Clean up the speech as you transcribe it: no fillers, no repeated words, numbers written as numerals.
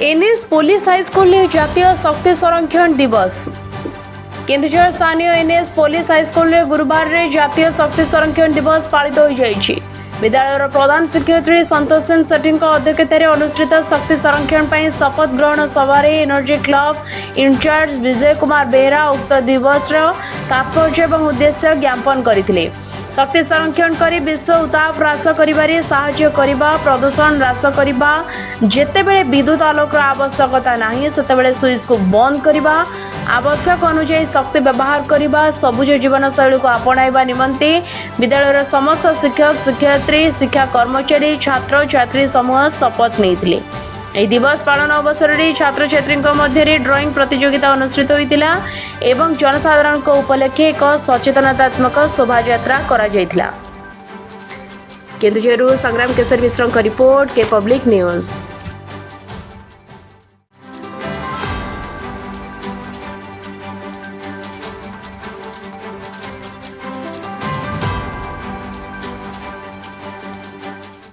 NS police high school जातीय शक्ति संरक्षण दिवस। केन्दुझर स्थानीय एनएस पुलिस हाईस्कूल में गुरुवार रे जातीय शक्ति संरक्षण दिवस पालित हो जाइछि। विद्यालय प्रधान शिक्षयित्री संतोष सेठी अध्यक्षतार अनुष्ठित शक्ति संरक्षण पर शपथ ग्रहण सभा energy club in charge Vijay Kumar Behera उक्त दिवस तात्पर्य और उद्देश्य ज्ञापन करथिले। शक्ति संरक्षण करी विश्व उताप ह्रास करिबारे साहाय्य करिबा, प्रदूषण ह्रास करिबा, जेतेबेले विद्युत आलोक आवश्यकता नाही सेतेबेले स्विच को बंद करिबा, आवश्यक अनुसार शक्ति व्यवहार करिबा, सबुज जीवन शैली को अपनाइबा निमंते विद्यालय समस्त शिक्षक शिक्षयित्री शिक्षा कर्मचारी छात्र छात्री समूह शपथ नेइथिले। यह दिवस पालन अवसर में छात्र छात्री मध्य ड्राइंग प्रतियोगिता अनुष्ठित होता एवं जनसाधारण उपलक्षे एक सचेतनतात्मक शोभायात्रा करा जायथिला। केन्दुझरु संग्राम केसर मिश्र रिपोर्ट के पब्लिक न्यूज।